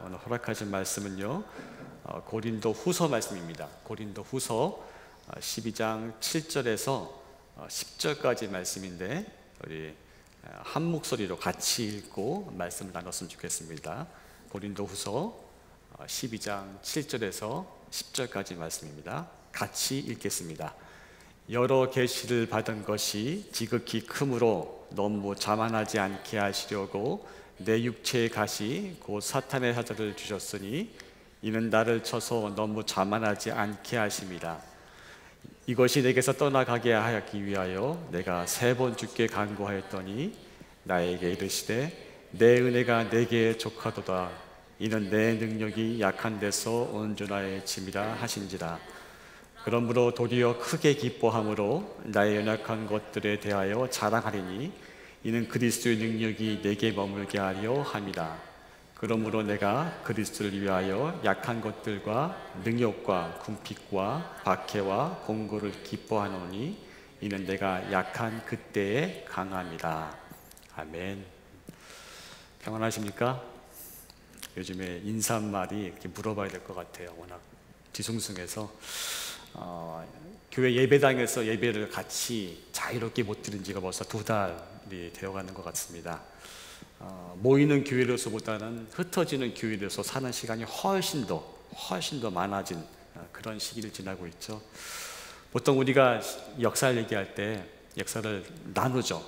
오늘 허락하신 말씀은요, 고린도 후서 말씀입니다. 고린도 후서 12장 7절에서 10절까지 말씀인데 우리 한 목소리로 같이 읽고 말씀을 나눴으면 좋겠습니다. 고린도 후서 12장 7절에서 10절까지 말씀입니다. 같이 읽겠습니다. 여러 계시를 받은 것이 지극히 크므로 너무 자만하지 않게 하시려고 내 육체의 가시 곧 사탄의 사자를 주셨으니 이는 나를 쳐서 너무 자만하지 않게 하심이라. 이것이 내게서 떠나가게 하기 위하여 내가 3번 주께 간구하였더니 나에게 이르시되 내 은혜가 내게 족하도다. 이는 내 능력이 약한 데서 온전하의 짐이라 하신지라. 그러므로 도리어 크게 기뻐함으로 나의 연약한 것들에 대하여 자랑하리니 이는 그리스도의 능력이 내게 머물게 하려 함이라. 그러므로 내가 그리스도를 위하여 약한 것들과 능력과 궁핍과 박해와 공고를 기뻐하노니 이는 내가 약한 그때에 강함이라. 아멘. 평안하십니까? 요즘에 인사말이 이렇게 물어봐야 될 것 같아요. 워낙 뒤숭숭해서 교회 예배당에서 예배를 같이 자유롭게 못 드린 지가 벌써 2달이 되어가는 것 같습니다. 모이는 교회로서보다는 흩어지는 교회로서 사는 시간이 훨씬 더 많아진 그런 시기를 지나고 있죠. 보통 우리가 역사를 얘기할 때 역사를 나누죠.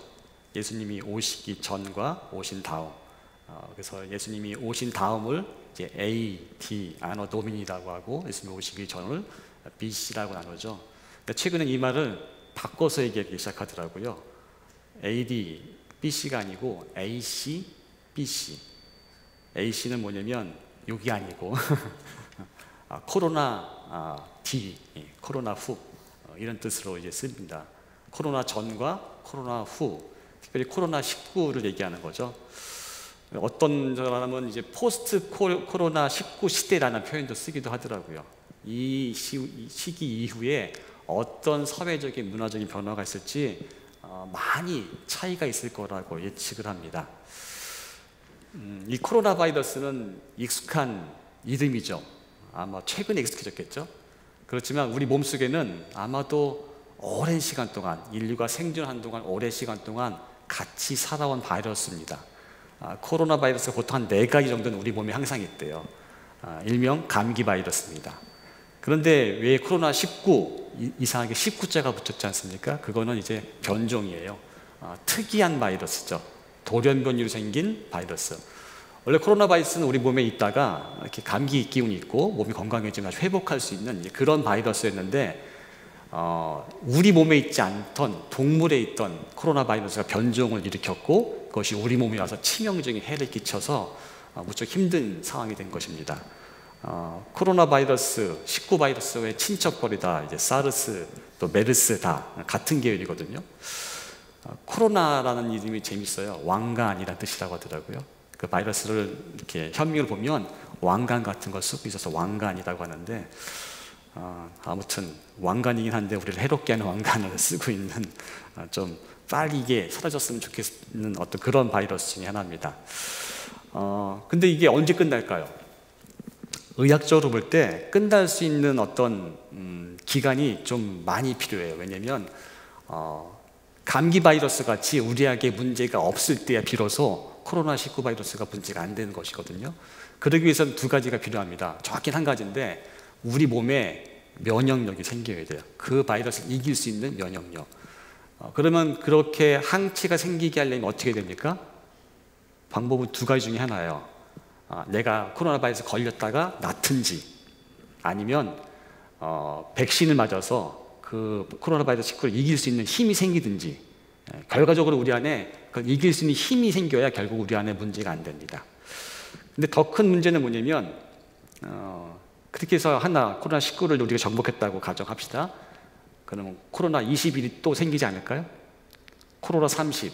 예수님이 오시기 전과 오신 다음. 그래서 예수님이 오신 다음을 이제 AD, 아노 도미니라고 하고 예수님이 오시기 전을 BC라고 나누죠. 최근에 이 말을 바꿔서 얘기하기 시작하더라고요. AD, BC가 아니고 AC, BC. AC는 뭐냐면 여기 아니고 코로나 D, 코로나 후 이런 뜻으로 이제 씁니다. 코로나 전과 코로나 후, 특별히 코로나 19를 얘기하는 거죠. 어떤 사람은 이제 포스트 코로나 19 시대라는 표현도 쓰기도 하더라고요. 이 시기 이후에 어떤 사회적인 문화적인 변화가 있을지 많이 차이가 있을 거라고 예측을 합니다. 이 코로나 바이러스는 익숙한 이름이죠. 아마 최근에 익숙해졌겠죠. 그렇지만 우리 몸속에는 아마도 오랜 시간 동안, 인류가 생존한 동안 오랜 시간 동안 같이 살아온 바이러스입니다. 코로나 바이러스가 보통 한 4가지 정도는 우리 몸에 항상 있대요. 일명 감기 바이러스입니다. 그런데 왜 코로나 19, 이상하게 19자가 붙었지 않습니까? 그거는 이제 변종이에요. 특이한 바이러스죠. 돌연변이로 생긴 바이러스. 원래 코로나 바이러스는 우리 몸에 있다가 이렇게 감기 기운이 있고 몸이 건강해지면 회복할 수 있는 그런 바이러스였는데 우리 몸에 있지 않던 동물에 있던 코로나 바이러스가 변종을 일으켰고 그것이 우리 몸에 와서 치명적인 해를 끼쳐서 무척 힘든 상황이 된 것입니다. 코로나 바이러스, 19 바이러스의 친척벌이다. 이제 사르스, 또 메르스 다 같은 계열이거든요. 코로나라는 이름이 재밌어요. 왕관이라는 뜻이라고 하더라고요. 그 바이러스를 이렇게 현미를 보면 왕관 같은 걸 쓰고 있어서 왕관이라고 하는데 아무튼 왕관이긴 한데 우리를 해롭게 하는 왕관을 쓰고 있는 좀 빨리 이게 사라졌으면 좋겠는 어떤 그런 바이러스 중에 하나입니다. 근데 이게 언제 끝날까요? 의학적으로 볼 때 끝날 수 있는 어떤 기간이 좀 많이 필요해요. 왜냐하면 감기 바이러스 같이 우리에게 문제가 없을 때야 비로소 코로나19 바이러스가 문제가 안 되는 것이거든요. 그러기 위해서는 2가지가 필요합니다. 정확히는 1가지인데 우리 몸에 면역력이 생겨야 돼요. 그 바이러스를 이길 수 있는 면역력. 그러면 그렇게 항체가 생기게 하려면 어떻게 됩니까? 방법은 2가지 중에 하나예요. 내가 코로나 바이러스 걸렸다가 낫든지 아니면 백신을 맞아서 그 코로나 바이러스 19를 이길 수 있는 힘이 생기든지 결과적으로 우리 안에 그걸 이길 수 있는 힘이 생겨야 결국 우리 안에 문제가 안 됩니다. 근데 더 큰 문제는 뭐냐면 그렇게 해서 하나 코로나 19를 우리가 정복했다고 가정합시다. 그러면 코로나 21이 또 생기지 않을까요? 코로나 30,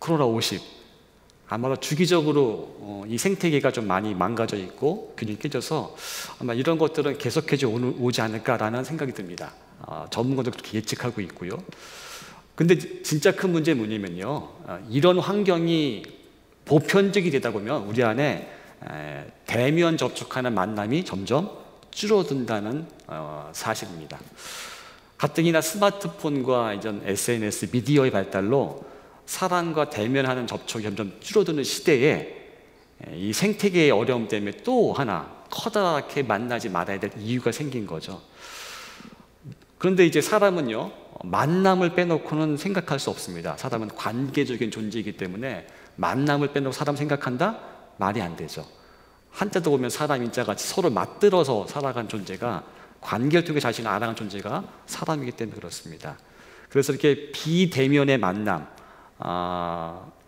코로나 50 아마도 주기적으로 이 생태계가 좀 많이 망가져 있고 균형이 깨져서 아마 이런 것들은 계속해서 오지 않을까라는 생각이 듭니다. 전문가도 그렇게 예측하고 있고요. 근데 진짜 큰 문제는 뭐냐면요, 이런 환경이 보편적이 되다 보면 우리 안에 대면 접촉하는 만남이 점점 줄어든다는 사실입니다. 가뜩이나 스마트폰과 이전 SNS, 미디어의 발달로 사람과 대면하는 접촉이 점점 줄어드는 시대에 이 생태계의 어려움 때문에 또 하나 커다랗게 만나지 말아야 될 이유가 생긴 거죠. 그런데 이제 사람은요, 만남을 빼놓고는 생각할 수 없습니다. 사람은 관계적인 존재이기 때문에 만남을 빼놓고 사람 생각한다? 말이 안 되죠. 한자도 보면 사람 인자같이 서로 맞들어서 살아간 존재가, 관계를 통해 자신을 알아간 존재가 사람이기 때문에 그렇습니다. 그래서 이렇게 비대면의 만남,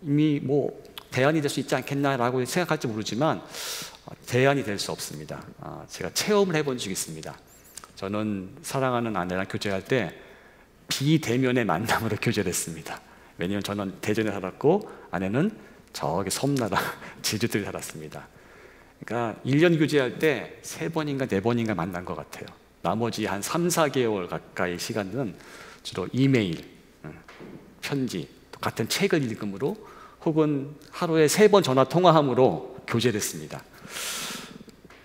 이미 뭐 대안이 될 수 있지 않겠나라고 생각할지 모르지만 대안이 될 수 없습니다. 제가 체험을 해본 적이 있습니다. 저는 사랑하는 아내랑 교제할 때 비대면의 만남으로 교제를 했습니다. 왜냐하면 저는 대전에 살았고 아내는 저기 섬나라 제주도에 살았습니다. 그러니까 1년 교제할 때 3번인가 4번인가 만난 것 같아요. 나머지 한 3, 4개월 가까이 시간은 주로 이메일, 편지, 또 같은 책을 읽음으로 혹은 하루에 3번 전화 통화함으로 교제를 했습니다.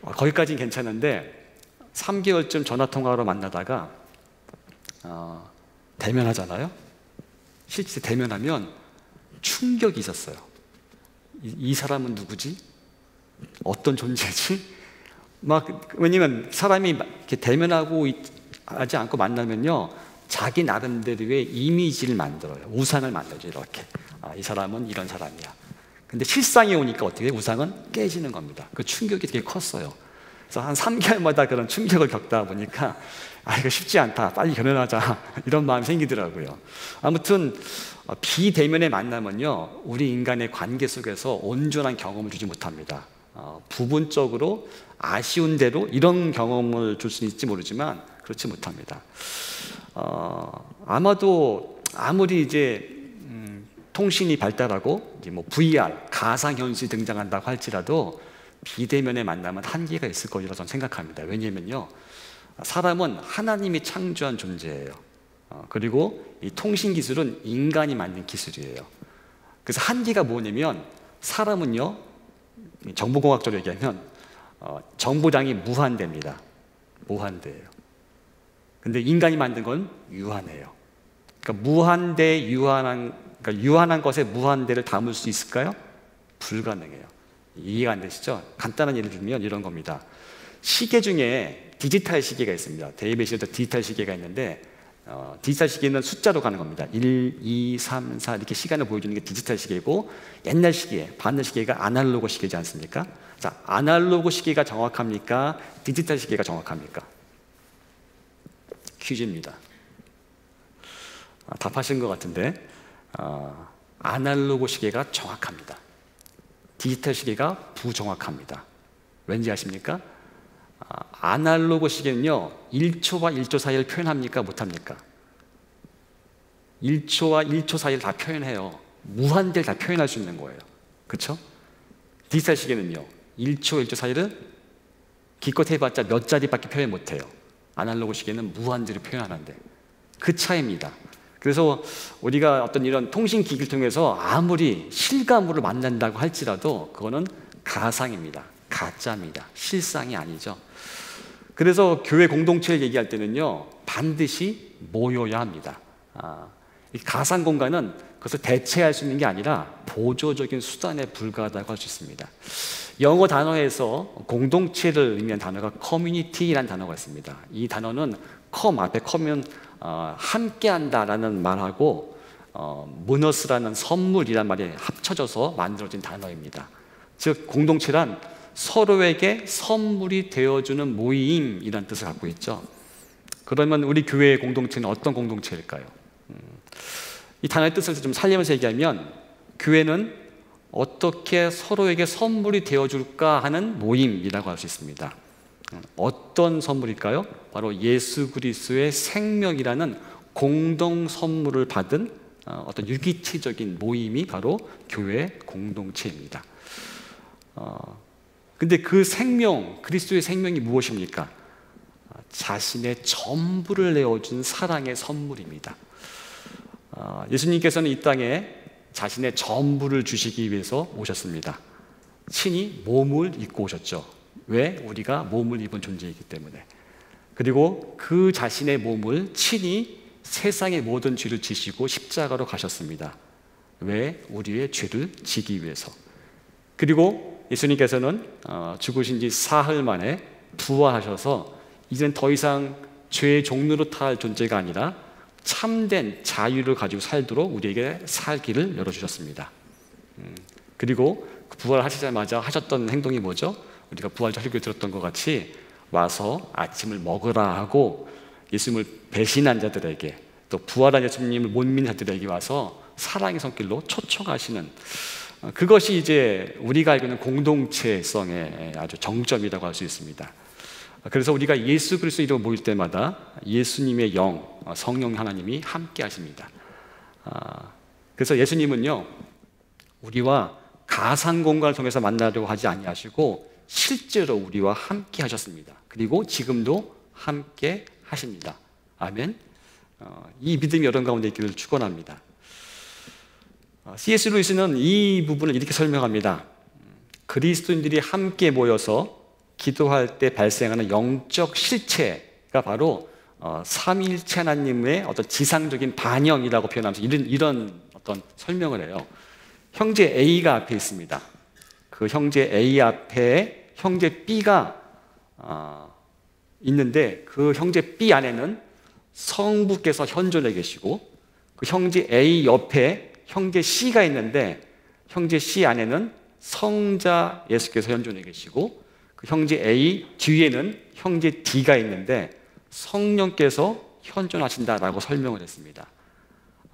거기까지는 괜찮은데 3개월쯤 전화 통화로 만나다가 대면하잖아요. 실제 대면하면 충격이 있었어요. 이 사람은 누구지? 어떤 존재지? 왜냐면 사람이 이렇게 대면하고 하지 않고 만나면요, 자기 나름대로의 이미지를 만들어요. 우상을 만들죠. 이렇게 이 사람은 이런 사람이야. 근데 실상이 오니까 어떻게 우상은 깨지는 겁니다. 그 충격이 되게 컸어요. 그래서 한 3개월마다 그런 충격을 겪다 보니까 이거 쉽지 않다, 빨리 결혼하자 이런 마음이 생기더라고요. 아무튼 비대면의 만남은요, 우리 인간의 관계 속에서 온전한 경험을 주지 못합니다. 부분적으로 아쉬운 대로 이런 경험을 줄 수는 있을지 모르지만 그렇지 못합니다. 아마도 아무리 이제 통신이 발달하고 이제 뭐 VR, 가상현실이 등장한다고 할지라도 비대면의 만남은 한계가 있을 거라고 저는 생각합니다. 왜냐하면요, 사람은 하나님이 창조한 존재예요. 그리고 이 통신 기술은 인간이 만든 기술이에요. 그래서 한계가 뭐냐면 사람은요, 정보공학적으로 얘기하면 정보량이 무한대입니다. 무한대예요. 근데 인간이 만든 건 유한해요. 그러니까 유한한 것에 무한대를 담을 수 있을까요? 불가능해요. 이해가 안 되시죠? 간단한 예를 들면 이런 겁니다. 시계 중에 디지털 시계가 있습니다. 데이빗에도 디지털 시계가 있는데 디지털 시계는 숫자로 가는 겁니다. 1, 2, 3, 4 이렇게 시간을 보여주는 게 디지털 시계고, 옛날 시계, 바늘 시계가 아날로그 시계지 않습니까? 자, 아날로그 시계가 정확합니까? 디지털 시계가 정확합니까? 퀴즈입니다. 답하신 것 같은데 아날로그 시계가 정확합니다. 디지털 시계가 부정확합니다. 왠지 아십니까? 아날로그 시계는요, 1초와 1초 사이를 표현합니까? 못합니까? 1초와 1초 사이를 다 표현해요. 무한대를 다 표현할 수 있는 거예요. 그렇죠? 디지털 시계는요, 1초, 1초 사이를 기껏 해봤자 몇 자리밖에 표현 못해요. 아날로그 시계는 무한대로 표현하는데 그 차이입니다. 그래서 우리가 어떤 이런 통신기기를 통해서 아무리 실감으로 만난다고 할지라도 그거는 가상입니다. 가짜입니다. 실상이 아니죠. 그래서 교회 공동체를 얘기할 때는요, 반드시 모여야 합니다. 이 가상 공간은 그것을 대체할 수 있는 게 아니라 보조적인 수단에 불과하다고 할 수 있습니다. 영어 단어에서 공동체를 의미한 단어가 커뮤니티라는 단어가 있습니다. 이 단어는 앞에 컴은 함께한다라는 말하고 모너스라는 선물이란 말이 합쳐져서 만들어진 단어입니다. 즉 공동체란 서로에게 선물이 되어주는 모임이라는 뜻을 갖고 있죠. 그러면 우리 교회의 공동체는 어떤 공동체일까요? 이 단어의 뜻을 좀 살리면서 얘기하면 교회는 어떻게 서로에게 선물이 되어줄까 하는 모임이라고 할 수 있습니다. 어떤 선물일까요? 바로 예수 그리스도의 생명이라는 공동 선물을 받은 어떤 유기체적인 모임이 바로 교회 공동체입니다. 근데 그 생명, 그리스도의 생명이 무엇입니까? 자신의 전부를 내어준 사랑의 선물입니다. 예수님께서는 이 땅에 자신의 전부를 주시기 위해서 오셨습니다. 친히 몸을 입고 오셨죠. 왜? 우리가 몸을 입은 존재이기 때문에. 그리고 그 자신의 몸을 친히 세상의 모든 죄를 지시고 십자가로 가셨습니다. 왜? 우리의 죄를 지기 위해서. 그리고 예수님께서는 죽으신 지 사흘 만에 부활하셔서 이제는 더 이상 죄의 종로로 탈 존재가 아니라 참된 자유를 가지고 살도록 우리에게 살 길을 열어주셨습니다. 그리고 부활하시자마자 하셨던 행동이 뭐죠? 우리가 부활절 설교 들었던 것 같이 와서 아침을 먹으라 하고 예수님을 배신한 자들에게 또 부활한 예수님을 못 믿는 자들에게 와서 사랑의 손길로 초청하시는, 그것이 이제 우리가 알고 있는 공동체성의 아주 정점이라고 할 수 있습니다. 그래서 우리가 예수 그리스도 이름으로 모일 때마다 예수님의 영, 성령 하나님이 함께 하십니다. 그래서 예수님은요, 우리와 가상 공간을 통해서 만나려고 하지 아니하시고 실제로 우리와 함께 하셨습니다. 그리고 지금도 함께 하십니다. 아멘. 이 믿음이 여러분 가운데 있기를 축원합니다. C.S. 루이스는 이 부분을 이렇게 설명합니다. 그리스도인들이 함께 모여서 기도할 때 발생하는 영적 실체가 바로 삼위일체 하나님의 어떤 지상적인 반영이라고 표현하면서 이런 어떤 설명을 해요. 형제 A가 앞에 있습니다. 그 형제 A 앞에 형제 B가 있는데 그 형제 B 안에는 성부께서 현존해 계시고, 그 형제 A 옆에 형제 C가 있는데 형제 C 안에는 성자 예수께서 현존해 계시고, 그 형제 A 뒤에는 형제 D가 있는데 성령께서 현존하신다라고 설명을 했습니다.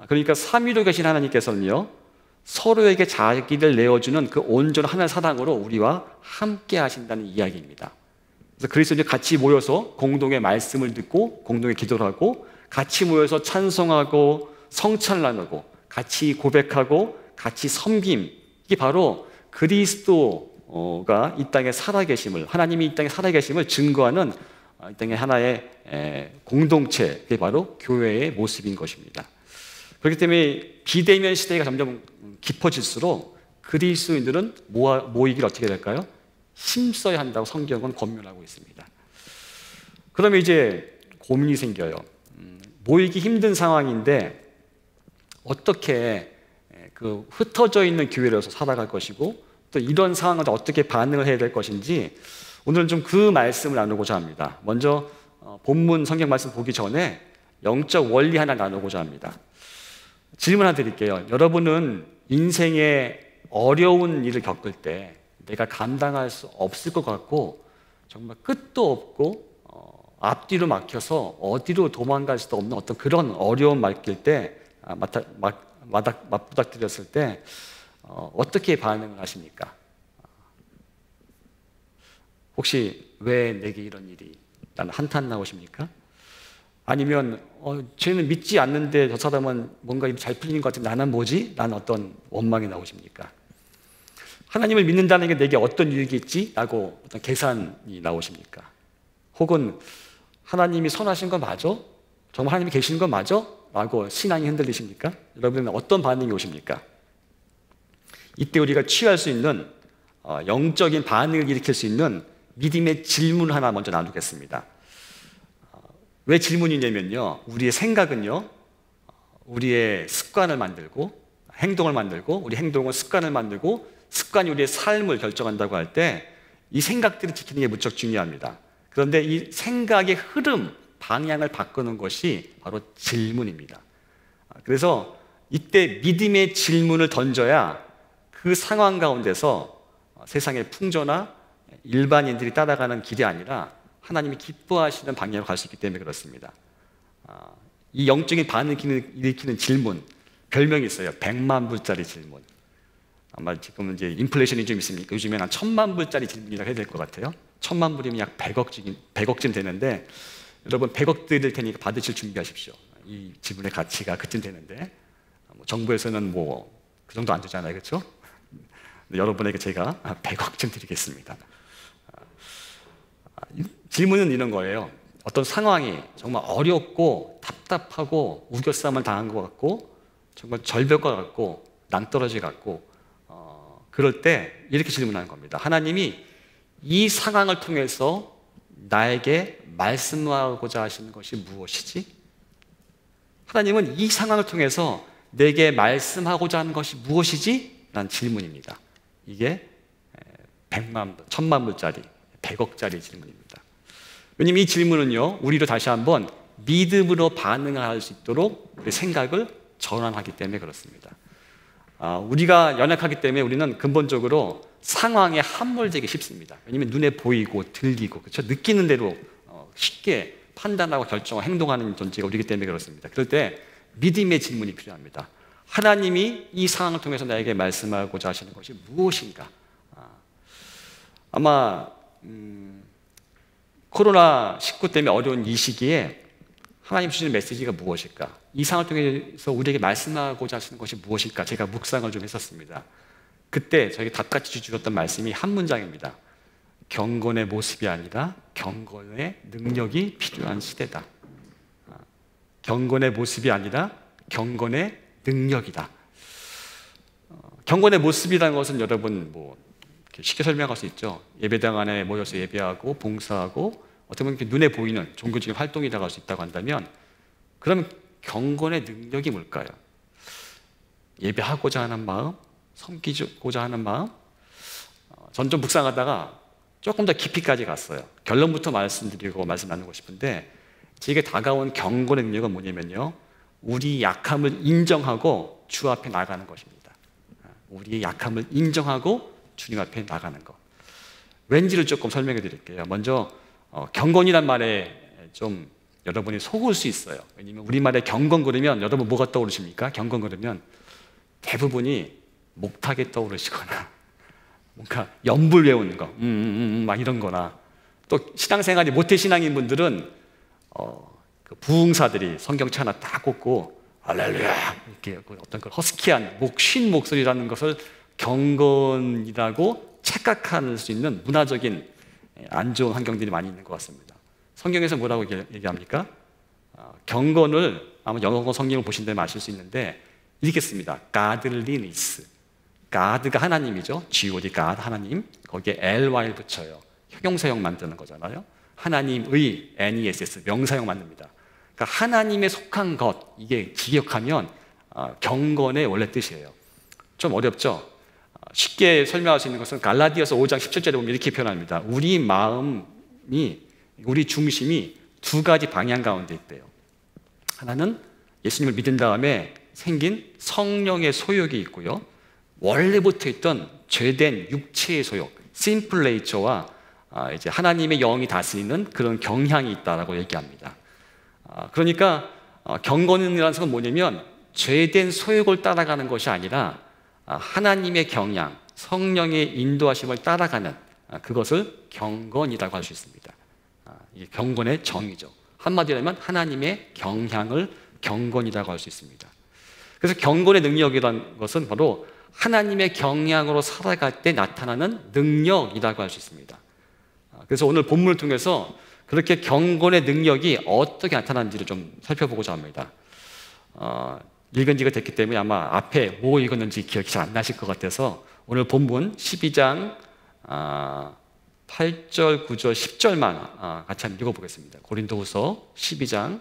그러니까 삼위로 계신 하나님께서는요, 서로에게 자기를 내어주는 그 온전한 하나의 사랑으로 우리와 함께 하신다는 이야기입니다. 그래서 그리스도인들이 같이 모여서 공동의 말씀을 듣고 공동의 기도를 하고, 같이 모여서 찬송하고 성찬을 나누고 같이 고백하고 같이 섬김, 이게 바로 그리스도가 이 땅에 살아계심을, 하나님이 이 땅에 살아계심을 증거하는 이 땅의 하나의 공동체, 그게 바로 교회의 모습인 것입니다. 그렇기 때문에 비대면 시대가 점점 깊어질수록 그리스도인들은 모이기를 어떻게 될까요? 힘써야 한다고 성경은 권면하고 있습니다. 그러면 이제 고민이 생겨요. 모이기 힘든 상황인데 어떻게 그 흩어져 있는 교회로서 살아갈 것이고, 또 이런 상황을 어떻게 반응을 해야 될 것인지 오늘은 좀 그 말씀을 나누고자 합니다. 먼저 본문 성경 말씀 보기 전에 영적 원리 하나 나누고자 합니다. 질문 하나 드릴게요. 여러분은 인생에 어려운 일을 겪을 때 내가 감당할 수 없을 것 같고 정말 끝도 없고 앞뒤로 막혀서 어디로 도망갈 수도 없는 어떤 그런 어려움 맡길 때 맞부닥뜨렸을 때 어떻게 반응을 하십니까? 혹시 왜 내게 이런 일이, 나는 한탄 나오십니까? 아니면 쟤는 믿지 않는데 저 사람은 뭔가 잘 풀리는 것 같은데 나는 뭐지? 나는 어떤 원망이 나오십니까? 하나님을 믿는다는 게 내게 어떤 일이겠지? 라고 어떤 계산이 나오십니까? 혹은 하나님이 선하신 거 맞아? 정말 하나님이 계시는 거 맞아? 라고 신앙이 흔들리십니까? 여러분은 어떤 반응이 오십니까? 이때 우리가 취할 수 있는 영적인 반응을 일으킬 수 있는 믿음의 질문 하나 먼저 나누겠습니다. 왜 질문이냐면요, 우리의 생각은요, 우리의 습관을 만들고 행동을 만들고, 우리 행동은 습관을 만들고, 습관이 우리의 삶을 결정한다고 할 때 이 생각들을 지키는 게 무척 중요합니다. 그런데 이 생각의 흐름, 방향을 바꾸는 것이 바로 질문입니다. 그래서 이때 믿음의 질문을 던져야 그 상황 가운데서 세상의 풍조나 일반인들이 따라가는 길이 아니라 하나님이 기뻐하시는 방향으로 갈 수 있기 때문에 그렇습니다. 이 영적인 반응을 일으키는 질문, 별명이 있어요. 100만 불짜리 질문. 아마 지금 이제 인플레이션이 좀 있으니까 요즘엔 한 1000만 불짜리 질문이라고 해야 될 것 같아요. 1000만 불이면 약 100억쯤 되는데, 여러분 100억 드릴 테니까 받으실 준비하십시오. 이 지분의 가치가 그쯤 되는데, 정부에서는 뭐 그 정도 안 주잖아요, 그렇죠? 여러분에게 제가 100억쯤 드리겠습니다. 질문은 이런 거예요. 어떤 상황이 정말 어렵고 답답하고 우겨싸움을 당한 것 같고 정말 절벽과 같고 낭떠러지 같고 그럴 때 이렇게 질문하는 겁니다. 하나님이 이 상황을 통해서 나에게 말씀하고자 하시는 것이 무엇이지? 하나님은 이 상황을 통해서 내게 말씀하고자 하는 것이 무엇이지? 라는 질문입니다. 이게 100만 불, 1000만 불짜리, 100억짜리 질문입니다. 왜냐면 이 질문은요, 우리로 다시 한번 믿음으로 반응할 수 있도록 우리 생각을 전환하기 때문에 그렇습니다. 우리가 연약하기 때문에 우리는 근본적으로 상황에 함몰되기 쉽습니다. 왜냐면 눈에 보이고 들리고, 그렇죠? 느끼는 대로 쉽게 판단하고 결정하고 행동하는 존재가 우리이기 때문에 그렇습니다. 그럴 때 믿음의 질문이 필요합니다. 하나님이 이 상황을 통해서 나에게 말씀하고자 하시는 것이 무엇인가? 아마 코로나19 때문에 어려운 이 시기에 하나님 주시는 메시지가 무엇일까? 이 상황을 통해서 우리에게 말씀하고자 하시는 것이 무엇일까? 제가 묵상을 좀 했었습니다. 그때 저에게 답같이 주셨던 말씀이 한 문장입니다. 경건의 모습이 아니라 경건의 능력이 필요한 시대다. 경건의 모습이 아니라 경건의 능력이다. 경건의 모습이라는 것은 여러분 쉽게 설명할 수 있죠. 예배당 안에 모여서 예배하고 봉사하고 어떻게 보면 눈에 보이는 종교적인 활동이라고 할 수 있다고 한다면, 그럼 경건의 능력이 뭘까요? 예배하고자 하는 마음, 섬기고자 하는 마음. 전 좀 묵상하다가 조금 더 깊이까지 갔어요. 결론부터 말씀드리고 말씀 나누고 싶은데, 제게 다가온 경건의 능력은 뭐냐면요, 우리 약함을 인정하고 주 앞에 나가는 것입니다. 우리의 약함을 인정하고 주님 앞에 나가는 것. 왠지를 조금 설명해 드릴게요. 먼저 경건이란 말에 좀 여러분이 속을 수 있어요. 왜냐면 우리말에 경건 그러면 여러분 뭐가 떠오르십니까? 경건 그러면 대부분이 목탁에 떠오르시거나 뭔가 연불 외우는 거, 막 이런 거나, 또 신앙생활이 모태신앙인 분들은 그 부흥사들이 성경책 하나 딱 꽂고 할렐루야 이렇게 어떤 그 허스키한 쉰 목소리라는 것을 경건이라고 착각할 수 있는 문화적인 안 좋은 환경들이 많이 있는 것 같습니다. 성경에서 뭐라고 얘기합니까? 경건을 아마 영어 성경을 보신다면 아실 수 있는데 이렇게 씁니다. Godliness. God가 하나님이죠. G-O-D, God, 하나님. 거기에 ly를 붙여요. 형용사형 만드는 거잖아요. 하나님의 NESS, 명사형 만듭니다. 그러니까 하나님에 속한 것, 이게 기억하면 경건의 원래 뜻이에요. 좀 어렵죠? 쉽게 설명할 수 있는 것은 갈라디아서 5장 17절에 보면 이렇게 표현합니다. 우리 마음이, 우리 중심이 두 가지 방향 가운데 있대요. 하나는 예수님을 믿은 다음에 생긴 성령의 소욕이 있고요, 원래부터 있던 죄된 육체의 소욕, sinful nature와 이제 하나님의 영이 다스리는 그런 경향이 있다라고 얘기합니다. 그러니까 경건이라는 것은 뭐냐면 죄된 소욕을 따라가는 것이 아니라 하나님의 경향, 성령의 인도하심을 따라가는 그것을 경건이라고 할 수 있습니다. 이게 경건의 정의죠. 한마디로 하면 하나님의 경향을 경건이라고 할 수 있습니다. 그래서 경건의 능력이라는 것은 바로 하나님의 경향으로 살아갈 때 나타나는 능력이라고 할 수 있습니다. 그래서 오늘 본문을 통해서 그렇게 경건의 능력이 어떻게 나타나는지를 좀 살펴보고자 합니다. 읽은 지가 됐기 때문에 아마 앞에 뭐 읽었는지 기억이 잘 안 나실 것 같아서 오늘 본문 12장 8절, 9절, 10절만 같이 한번 읽어보겠습니다. 고린도후서 12장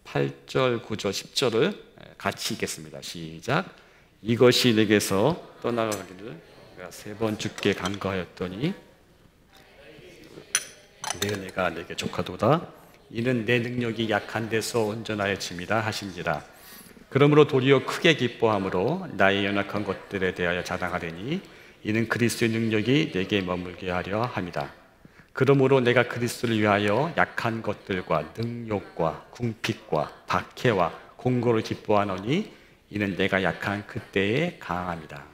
8절, 9절, 10절을 같이 읽겠습니다. 시작. 이것이 내게서 떠나가기를 내가 3번 주께 간구하였더니 내 은혜가 내게 족하도다. 이는 내 능력이 약한 데서 온전하여짐이라 하신지라. 그러므로 도리어 크게 기뻐함으로 나의 연약한 것들에 대하여 자랑하려니 이는 그리스도의 능력이 내게 머물게 하려 함이다. 그러므로 내가 그리스도를 위하여 약한 것들과 능욕과 궁핍과 박해와 공고를 기뻐하노니 이는 내가 약한 그때에 강함이다.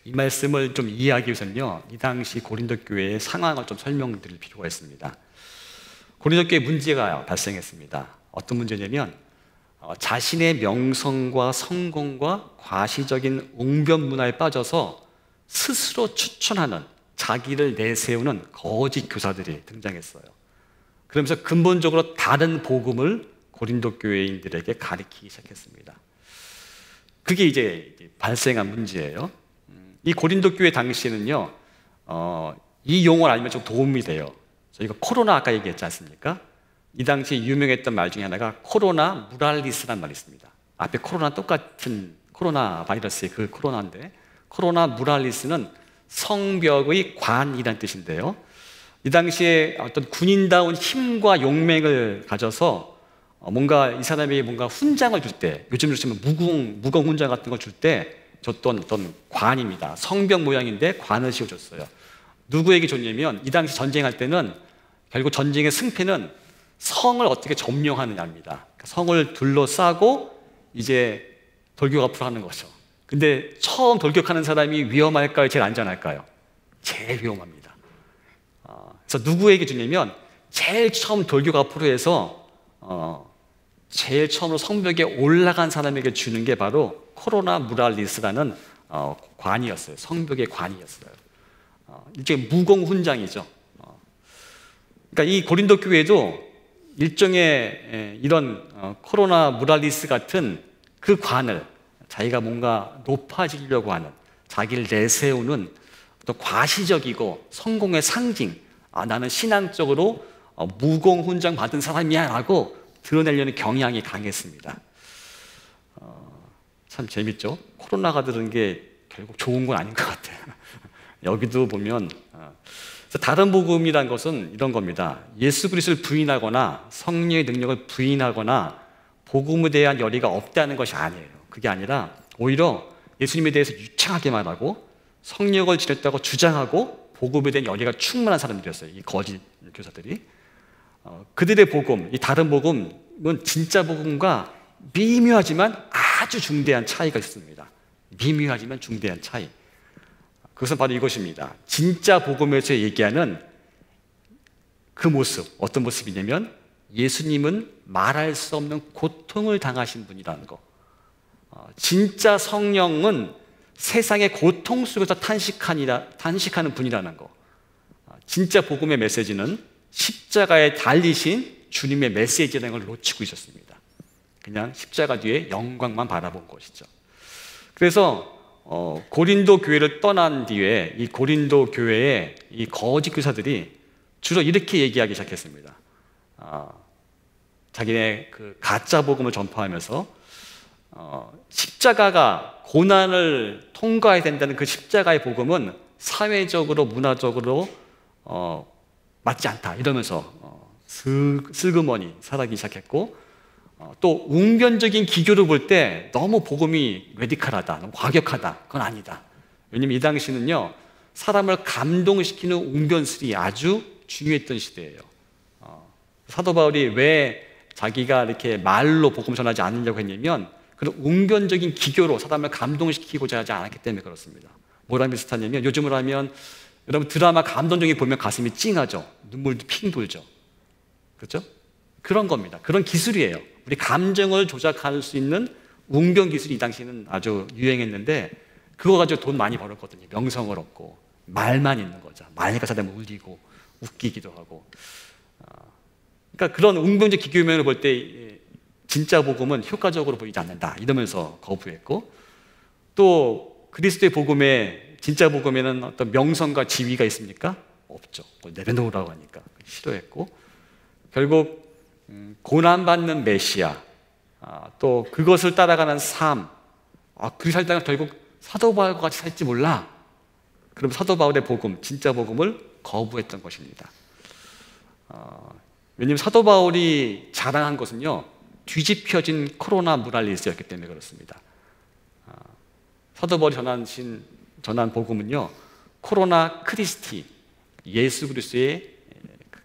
이 말씀을 좀 이해하기 위해서는요, 이 당시 고린도 교회의 상황을 좀 설명드릴 필요가 있습니다. 고린도 교회에 문제가 발생했습니다. 어떤 문제냐면 자신의 명성과 성공과 과시적인 웅변 문화에 빠져서 스스로 추천하는, 자기를 내세우는 거짓 교사들이 등장했어요. 그러면서 근본적으로 다른 복음을 고린도 교회인들에게 가르치기 시작했습니다. 그게 이제 발생한 문제예요. 이 고린도 교회 당시에는요, 이 용어를 알면 좀 도움이 돼요. 저희가 코로나 아까 얘기했지 않습니까? 이 당시에 유명했던 말 중에 하나가 코로나 무랄리스라는 말이 있습니다. 앞에 코로나 똑같은 코로나 바이러스의 그 코로나인데, 코로나 무랄리스는 성벽의 관이라는 뜻인데요. 이 당시에 어떤 군인다운 힘과 용맹을 가져서 뭔가 이 사람이 뭔가 훈장을 줄 때, 요즘으로 치면 무공 훈장 같은 걸 줄 때 줬던 어떤 관입니다. 성벽 모양인데 관을 씌워줬어요. 누구에게 줬냐면 이 당시 전쟁할 때는 결국 전쟁의 승패는 성을 어떻게 점령하느냐입니다. 그러니까 성을 둘러싸고 이제 돌격 앞으로 하는 거죠. 근데 처음 돌격하는 사람이 위험할까요? 제일 안전할까요? 제일 위험합니다. 그래서 누구에게 주냐면 제일 처음 돌격 앞으로 해서 제일 처음으로 성벽에 올라간 사람에게 주는 게 바로 코로나 무랄리스라는 관이었어요. 성벽의 관이었어요. 일종의 무공 훈장이죠. 그러니까 이 고린도 교회도 일종의 이런 코로나 무랄리스 같은 그 관을 자기가 뭔가 높아지려고 하는, 자기를 내세우는 또 과시적이고 성공의 상징, 나는 신앙적으로 무공 훈장 받은 사람이야 라고 드러내려는 경향이 강했습니다. 참 재밌죠? 코로나가 들은 게 결국 좋은 건 아닌 것 같아요. 여기도 보면 다른 복음이란 것은 이런 겁니다. 예수 그리스도를 부인하거나 성령의 능력을 부인하거나 복음에 대한 열의가 없다는 것이 아니에요. 그게 아니라 오히려 예수님에 대해서 유창하게 말하고 성령을 지녔다고 주장하고 복음에 대한 열의가 충만한 사람들이었어요. 이 거짓 교사들이. 그들의 복음, 이 다른 복음은 진짜 복음과 미묘하지만 아주 중대한 차이가 있습니다. 미묘하지만 중대한 차이. 그것은 바로 이것입니다. 진짜 복음에서 얘기하는 그 모습, 어떤 모습이냐면 예수님은 말할 수 없는 고통을 당하신 분이라는 거. 진짜 성령은 세상의 고통 속에서 탄식하는 분이라는 거. 진짜 복음의 메시지는 십자가에 달리신 주님의 메시지라는 걸 놓치고 있었습니다. 그냥 십자가 뒤에 영광만 바라본 것이죠. 그래서 고린도 교회를 떠난 뒤에 이 고린도 교회의 이 거짓 교사들이 주로 이렇게 얘기하기 시작했습니다. 자기네 그 가짜 복음을 전파하면서 십자가가 고난을 통과해야 된다는 그 십자가의 복음은 사회적으로 문화적으로 맞지 않다 이러면서 슬그머니 살아가기 시작했고, 또 웅변적인 기교를 볼 때 너무 복음이 레디컬하다, 너무 과격하다, 그건 아니다. 왜냐면 이 당시는요 사람을 감동시키는 웅변술이 아주 중요했던 시대예요. 사도 바울이 왜 자기가 이렇게 말로 복음 전하지 않으려고 했냐면 그런 웅변적인 기교로 사람을 감동시키고자 하지 않았기 때문에 그렇습니다. 뭐랑 비슷하냐면 요즘으로 하면 여러분 드라마 감동적인 보면 가슴이 찡하죠. 눈물도 핑 돌죠. 그렇죠? 그런 겁니다. 그런 기술이에요. 우리 감정을 조작할 수 있는 웅변 기술이 이 당시에는 아주 유행했는데 그거 가지고 돈 많이 벌었거든요. 명성을 얻고 말만 있는 거죠. 말니까 사람이 울리고 웃기기도 하고. 그러니까 그런 웅변적 기교면을 볼 때 진짜 복음은 효과적으로 보이지 않는다 이러면서 거부했고, 또 그리스도의 복음에 진짜 복음에는 어떤 명성과 지위가 있습니까? 없죠. 내려놓으라고 하니까 싫어했고, 결국 고난받는 메시아, 또 그것을 따라가는 삶, 그렇게 살다가 결국 사도 바울과 같이 살지 몰라. 그럼 사도 바울의 복음, 진짜 복음을 거부했던 것입니다. 왜냐하면 사도 바울이 자랑한 것은요 뒤집혀진 코로나 무랄리스였기 때문에 그렇습니다. 사도 바울이 전한 복음은요 코로나 크리스티, 예수 그리스도의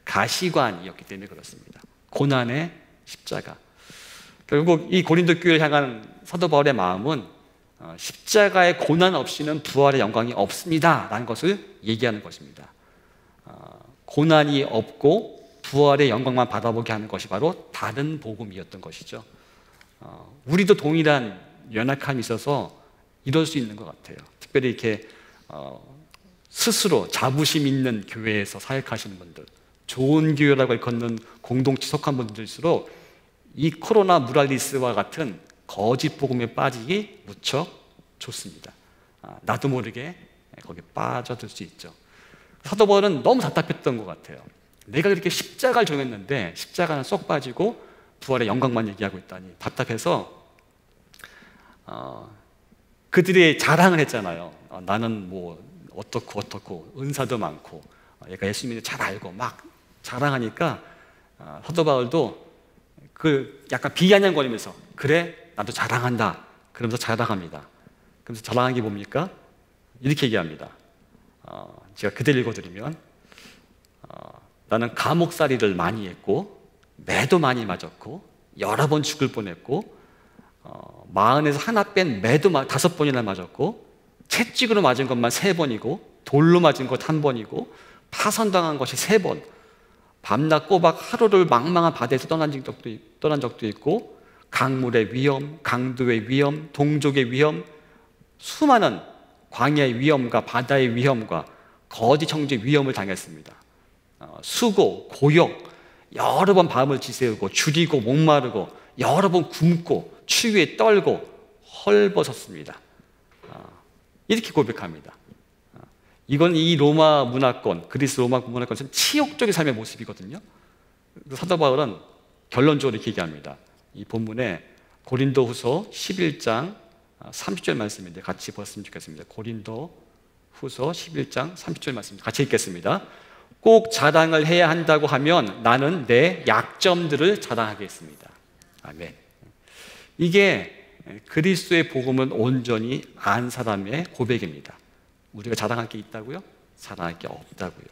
가시관이었기 때문에 그렇습니다. 고난의 십자가. 결국 이 고린도 교회를 향한 사도 바울의 마음은 십자가의 고난 없이는 부활의 영광이 없습니다 라는 것을 얘기하는 것입니다. 고난이 없고 부활의 영광만 받아보게 하는 것이 바로 다른 복음이었던 것이죠. 우리도 동일한 연약함이 있어서 이럴 수 있는 것 같아요. 특별히 이렇게 스스로 자부심 있는 교회에서 사역하시는 분들, 좋은 교회라고 일컫는 공동체 속한 분들일수록 이 코로나 무랄리스와 같은 거짓 복음에 빠지기 무척 좋습니다. 나도 모르게 거기에 빠져들 수 있죠. 사도 바울은 너무 답답했던 것 같아요. 내가 그렇게 십자가를 정했는데 십자가는 쏙 빠지고 부활의 영광만 얘기하고 있다니 답답해서 그들이 자랑을 했잖아요. 나는 뭐 어떻고 은사도 많고 얘가 예수님을 잘 알고 막 자랑하니까 사도 바울도 그 약간 비아냥거리면서 그래 나도 자랑한다 그러면서 자랑합니다. 그러면서 자랑한 게 뭡니까? 이렇게 얘기합니다. 제가 그대로 읽어드리면 나는 감옥살이를 많이 했고 매도 많이 맞았고 여러 번 죽을 뻔했고 마흔에서 하나 뺀 매도 5번이나 맞았고 채찍으로 맞은 것만 3번이고 돌로 맞은 것 1번이고 파선당한 것이 3번 밤낮 꼬박 하루를 망망한 바다에서 떠난 적도 있고 강물의 위험, 강도의 위험, 동족의 위험 수많은 광야의 위험과 바다의 위험과 거짓 청지의 위험을 당했습니다. 수고, 고역, 여러 번 밤을 지새우고 줄이고 목마르고 여러 번 굶고 추위에 떨고 헐벗었습니다. 이렇게 고백합니다. 이건 이 로마 문화권, 그리스 로마 문화권은 치욕적인 삶의 모습이거든요. 사도 바울은 결론적으로 이렇게 얘기합니다. 이 본문에 고린도후서 11장 30절 말씀인데 같이 보았으면 좋겠습니다. 고린도후서 11장 30절 말씀입니다. 같이 읽겠습니다. 꼭 자랑을 해야 한다고 하면 나는 내 약점들을 자랑하겠습니다. 아멘. 이게 그리스도의 복음은 온전히 안 사람의 고백입니다. 우리가 자랑할 게 있다고요? 자랑할 게 없다고요.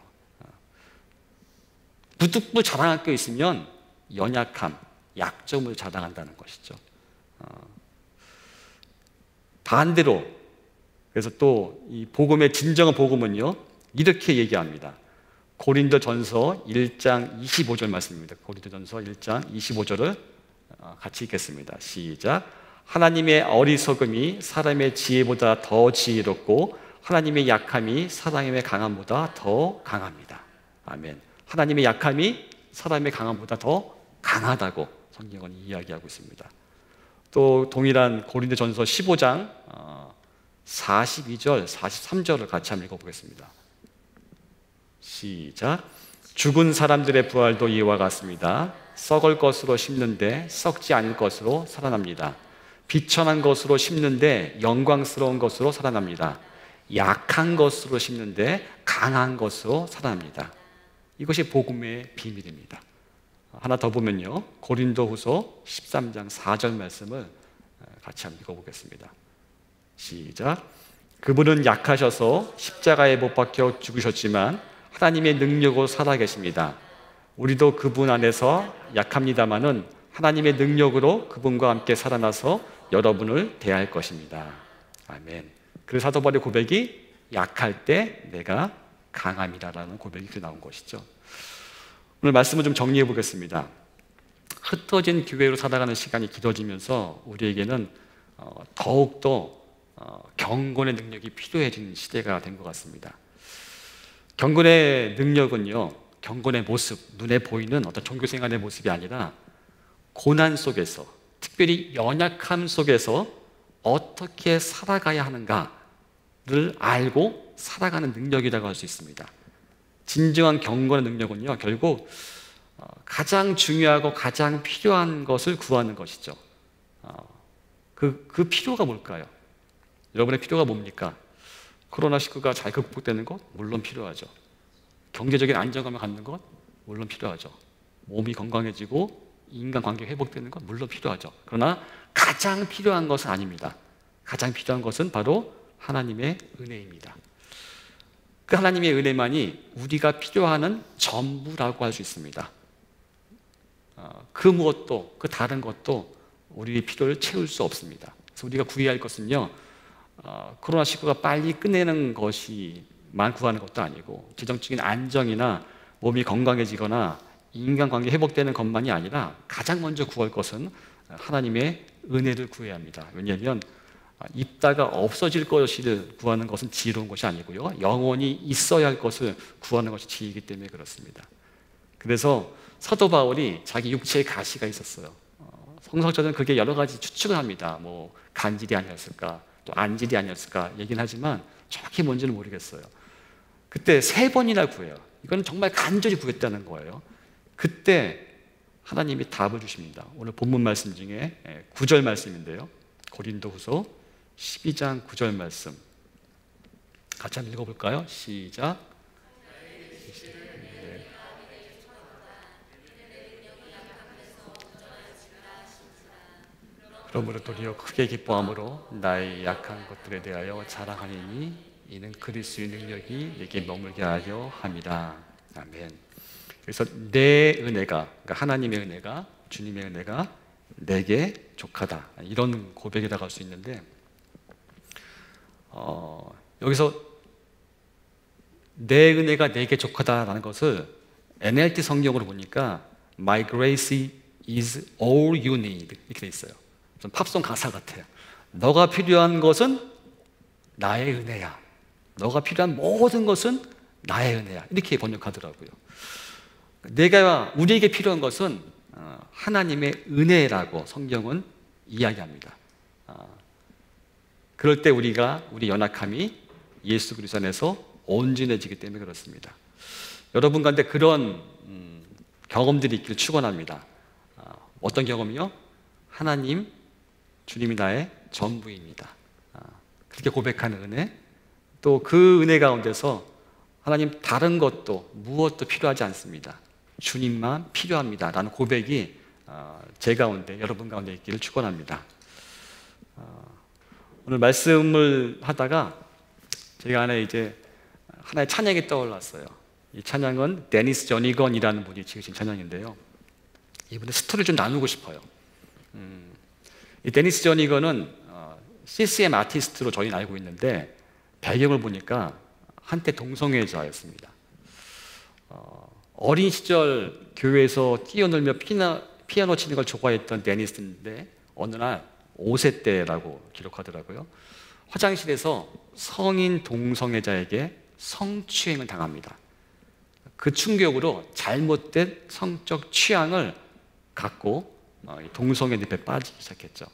부득부 자랑할 게 있으면 연약함, 약점을 자랑한다는 것이죠. 반대로 그래서 또 이 복음의 진정한 복음은요 이렇게 얘기합니다. 고린도전서 1장 25절 말씀입니다. 고린도전서 1장 25절을 같이 읽겠습니다. 시작. 하나님의 어리석음이 사람의 지혜보다 더 지혜롭고 하나님의 약함이 사람의 강함보다 더 강합니다. 아멘. 하나님의 약함이 사람의 강함보다 더 강하다고 성경은 이야기하고 있습니다. 또 동일한 고린도전서 15장 42절, 43절을 같이 한번 읽어보겠습니다. 시작. 죽은 사람들의 부활도 이와 같습니다. 썩을 것으로 심는데 썩지 않을 것으로 살아납니다. 비천한 것으로 심는데 영광스러운 것으로 살아납니다. 약한 것으로 심는데 강한 것으로 살아납니다. 이것이 복음의 비밀입니다. 하나 더 보면요 고린도후서 13장 4절 말씀을 같이 한번 읽어보겠습니다. 시작. 그분은 약하셔서 십자가에 못 박혀 죽으셨지만 하나님의 능력으로 살아계십니다. 우리도 그분 안에서 약합니다마는 하나님의 능력으로 그분과 함께 살아나서 여러분을 대할 것입니다. 아멘. 그래서 사도 바울의 고백이 약할 때 내가 강함이다라는 고백이 나온 것이죠. 오늘 말씀을 좀 정리해 보겠습니다. 흩어진 교회로 살아가는 시간이 길어지면서 우리에게는 더욱더 경건의 능력이 필요해진 시대가 된 것 같습니다. 경건의 능력은요 경건의 모습, 눈에 보이는 어떤 종교생활의 모습이 아니라 고난 속에서 특별히 연약함 속에서 어떻게 살아가야 하는가를 알고 살아가는 능력이라고 할 수 있습니다. 진정한 경건의 능력은요 결국 가장 중요하고 가장 필요한 것을 구하는 것이죠. 그 필요가 뭘까요? 여러분의 필요가 뭡니까? 코로나19가 잘 극복되는 것? 물론 필요하죠. 경제적인 안정감을 갖는 것? 물론 필요하죠. 몸이 건강해지고 인간관계가 회복되는 것? 물론 필요하죠. 그러나 가장 필요한 것은 아닙니다. 가장 필요한 것은 바로 하나님의 은혜입니다. 그 하나님의 은혜만이 우리가 필요하는 전부라고 할 수 있습니다. 그 무엇도 그 다른 것도 우리의 필요를 채울 수 없습니다. 그래서 우리가 구해야 할 것은요 코로나19가 빨리 끝내는 것이만 구하는 것도 아니고 재정적인 안정이나 몸이 건강해지거나 인간관계 회복되는 것만이 아니라 가장 먼저 구할 것은 하나님의 은혜를 구해야 합니다. 왜냐하면 있다가 없어질 것을 구하는 것은 지혜로운 것이 아니고요 영원히 있어야 할 것을 구하는 것이 지혜이기 때문에 그렇습니다. 그래서 사도 바울이 자기 육체에 가시가 있었어요. 성서학자들은 그게 여러 가지 추측을 합니다. 뭐 간질이 아니었을까 또 안질이 아니었을까 얘기는 하지만 정확히 뭔지는 모르겠어요. 그때 3번이나 구해요. 이건 정말 간절히 구했다는 거예요. 그때 하나님이 답을 주십니다. 오늘 본문 말씀 중에 9절 말씀인데요. 고린도후서 12장 9절 말씀 같이 한번 읽어볼까요? 시작. 그러므로 도리어 크게 기뻐함으로 나의 약한 것들에 대하여 자랑하리니 이는 그리스도의 능력이 내게 머물게 하려 함이라. 아멘. 그래서 내 은혜가, 그러니까 하나님의 은혜가, 주님의 은혜가 내게 족하다, 이런 고백이 나갈 수 있는데, 여기서 내 은혜가 내게 족하다라는 것을 NLT 성경으로 보니까 My grace is all you need 이렇게 돼 있어요. 좀 팝송 가사 같아요. 너가 필요한 것은 나의 은혜야. 너가 필요한 모든 것은 나의 은혜야. 이렇게 번역하더라고요. 우리에게 필요한 것은 하나님의 은혜라고 성경은 이야기합니다. 그럴 때 우리 연약함이 예수 그리스도 안에서 온전해지기 때문에 그렇습니다. 여러분 가운데 그런 경험들이 있기를 축원합니다. 어떤 경험이요? 하나님, 주님이 나의 전부입니다. 그렇게 고백하는 은혜, 또 그 은혜 가운데서 하나님 다른 것도 무엇도 필요하지 않습니다. 주님만 필요합니다 라는 고백이 제 가운데, 여러분 가운데 있기를 축원합니다. 오늘 말씀을 하다가 제가 안에 이제 하나의 찬양이 떠올랐어요. 이 찬양은 데니스 저니건이라는 분이 지으신 찬양인데요. 이분의 스토리를 좀 나누고 싶어요. 이 데니스 저니건은 CCM 아티스트로 저희는 알고 있는데, 배경을 보니까 한때 동성애자였습니다. 어린 시절 교회에서 뛰어놀며 피아노 치는 걸 좋아했던 데니스인데 어느 날 5세 때라고 기록하더라고요. 화장실에서 성인 동성애자에게 성추행을 당합니다. 그 충격으로 잘못된 성적 취향을 갖고 동성애 늪에 빠지기 시작했죠.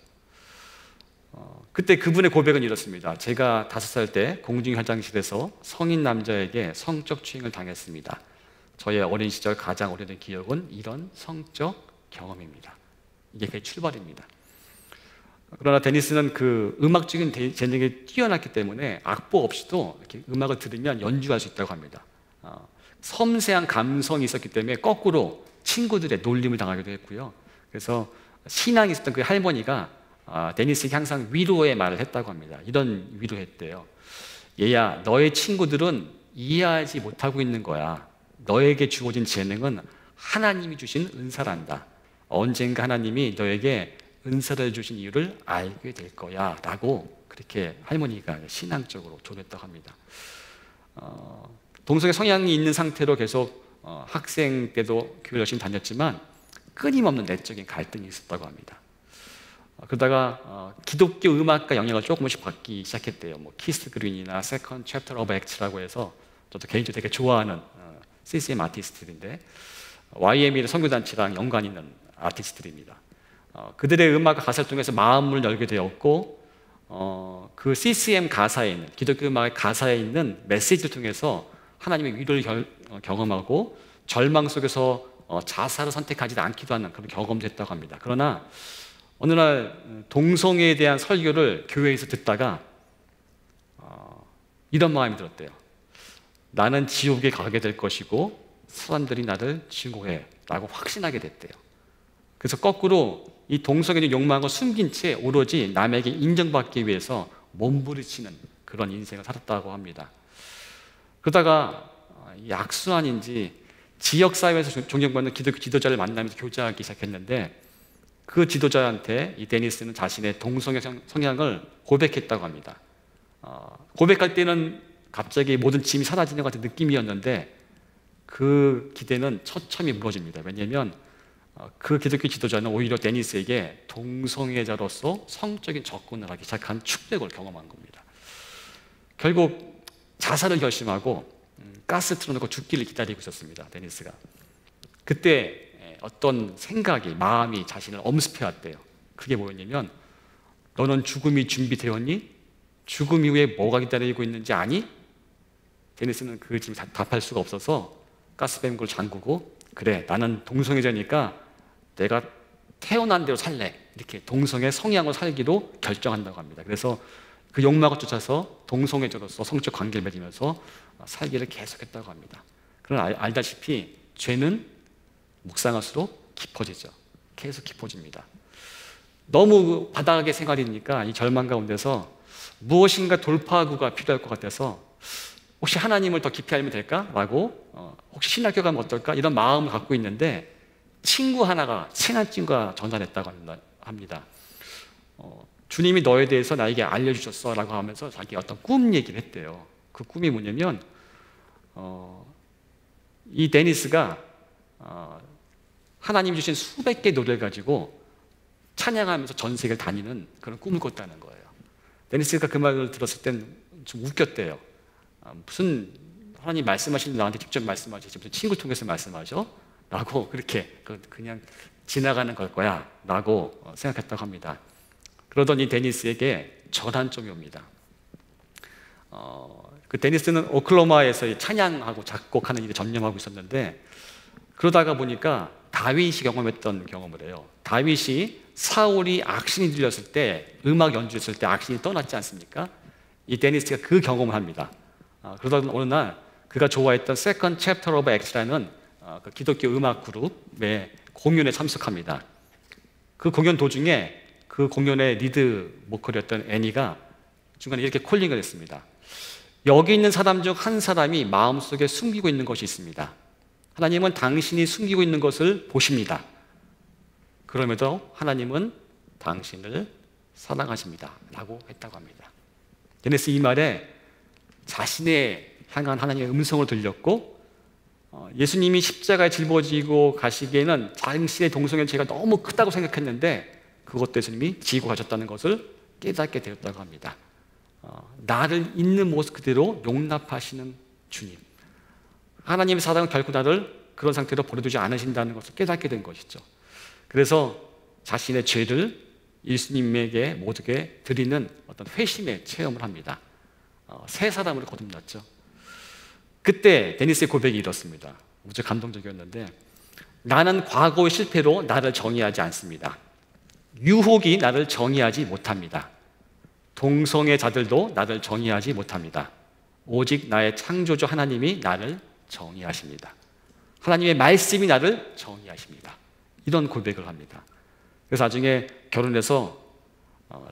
그때 그분의 고백은 이렇습니다. 제가 5살 때 공중 화장실에서 성인 남자에게 성적 추행을 당했습니다. 저의 어린 시절 가장 오래된 기억은 이런 성적 경험입니다. 이게 그의 출발입니다. 그러나 데니스는 그 음악적인 재능이 뛰어났기 때문에 악보 없이도 이렇게 음악을 들으면 연주할 수 있다고 합니다. 섬세한 감성이 있었기 때문에 거꾸로 친구들의 놀림을 당하기도 했고요. 그래서 신앙이 있었던 그 할머니가 데니스에게 항상 위로의 말을 했다고 합니다. 이런 위로했대요. 얘야, 너의 친구들은 이해하지 못하고 있는 거야. 너에게 주어진 재능은 하나님이 주신 은사란다. 언젠가 하나님이 너에게 은사를 주신 이유를 알게 될 거야 라고 그렇게 할머니가 신앙적으로 조언했다고 합니다. 동성애 성향이 있는 상태로 계속 학생 때도 교회를 열심히 다녔지만 끊임없는 내적인 갈등이 있었다고 합니다. 그러다가 기독교 음악과 영향을 조금씩 받기 시작했대요. 뭐 키스 그린이나 세컨드 챕터 오브 액츠라고 해서 저도 개인적으로 되게 좋아하는 CCM 아티스트들인데, YME의 선교단체랑 연관 있는 아티스트들입니다. 그들의 음악과 가사를 통해서 마음을 열게 되었고, 그 CCM 가사에 있는, 기독교 음악의 가사에 있는 메시지를 통해서 하나님의 위로를 경험하고 절망 속에서 자살을 선택하지 않기도 하는 그런 경험도 했다고 합니다. 그러나 어느 날 동성애에 대한 설교를 교회에서 듣다가 이런 마음이 들었대요. 나는 지옥에 가게 될 것이고 사람들이 나를 증오해 라고 확신하게 됐대요. 그래서 거꾸로 이 동성애의 욕망을 숨긴 채 오로지 남에게 인정받기 위해서 몸부리치는 그런 인생을 살았다고 합니다. 그러다가 악순환인지 지역사회에서 존경받는 기독교 지도자를 만나면서 교제하기 시작했는데, 그 지도자한테 이 데니스는 자신의 동성애 성향을 고백했다고 합니다. 고백할 때는 갑자기 모든 짐이 사라지는 것 같은 느낌이었는데 그 기대는 처참히 무너집니다. 왜냐하면 그 기독교 지도자는 오히려 데니스에게 동성애자로서 성적인 접근을 하기 시작한 축복을 경험한 겁니다. 결국 자살을 결심하고 가스 틀어놓고 죽기를 기다리고 있었습니다. 데니스가. 그때 어떤 생각이, 마음이 자신을 엄습해왔대요. 그게 뭐였냐면, 너는 죽음이 준비되었니? 죽음 이후에 뭐가 기다리고 있는지 아니? 데니스는 그 질문 답할 수가 없어서 가스밸브를 잠그고, 그래, 나는 동성애자니까 내가 태어난 대로 살래, 이렇게 동성애 성향으로 살기로 결정한다고 합니다. 그래서 그 욕망을 쫓아서 동성애자로서 성적 관계를 맺으면서 살기를 계속했다고 합니다. 그러나 알다시피 죄는 묵상할수록 깊어지죠. 계속 깊어집니다. 너무 바닥의 생활이니까 이 절망 가운데서 무엇인가 돌파구가 필요할 것 같아서 혹시 하나님을 더 깊이 알면 될까? 라고 혹시 신학교 가면 어떨까? 이런 마음을 갖고 있는데 친구 하나가, 친한 친구가 전화했다고 합니다. 주님이 너에 대해서 나에게 알려주셨어 라고 하면서 자기 어떤 꿈 얘기를 했대요. 그 꿈이 뭐냐면 이 데니스가 하나님이 주신 수백 개의 노래를 가지고 찬양하면서 전 세계를 다니는 그런 꿈을 꿨다는 거예요. 데니스가 그 말을 들었을 땐 좀 웃겼대요. 무슨 하나님 말씀하시는 나한테 직접 말씀하시지 무슨 친구 통해서 말씀하셔? 라고 그렇게 그냥 지나가는 걸 거야 라고 생각했다고 합니다. 그러더니 데니스에게 전환점이 옵니다. 그 데니스는 오클라호마에서 찬양하고 작곡하는 일에 전념하고 있었는데 그러다가 보니까 다윗이 경험했던 경험을 해요. 다윗이 사울이 악신이 들렸을 때, 음악 연주했을 때 악신이 떠났지 않습니까? 이 데니스가 그 경험을 합니다. 그러다 어느 날 그가 좋아했던 Second Chapter of Acts라는 그 기독교 음악 그룹의 공연에 참석합니다. 그 공연 도중에 그 공연의 리드 보컬이었던 애니가 중간에 이렇게 콜링을 했습니다. 여기 있는 사람 중 한 사람이 마음속에 숨기고 있는 것이 있습니다. 하나님은 당신이 숨기고 있는 것을 보십니다. 그럼에도 하나님은 당신을 사랑하십니다 라고 했다고 합니다. 데니스 이 말에 자신의 향한 하나님의 음성을 들렸고 예수님이 십자가에 짊어지고 가시기에는 당신의 동성애 죄가 너무 크다고 생각했는데 그것도 예수님이 지고 가셨다는 것을 깨닫게 되었다고 합니다. 나를 있는 모습 그대로 용납하시는 주님, 하나님의 사랑은 결코 나를 그런 상태로 버려두지 않으신다는 것을 깨닫게 된 것이죠. 그래서 자신의 죄를 예수님에게 모두게 드리는 어떤 회심의 체험을 합니다. 새 사람으로 거듭났죠. 그때 데니스의 고백이 이렇습니다. 무척 감동적이었는데, 나는 과거의 실패로 나를 정의하지 않습니다. 유혹이 나를 정의하지 못합니다. 동성애자들도 나를 정의하지 못합니다. 오직 나의 창조주 하나님이 나를 정의하십니다. 하나님의 말씀이 나를 정의하십니다. 이런 고백을 합니다. 그래서 나중에 결혼해서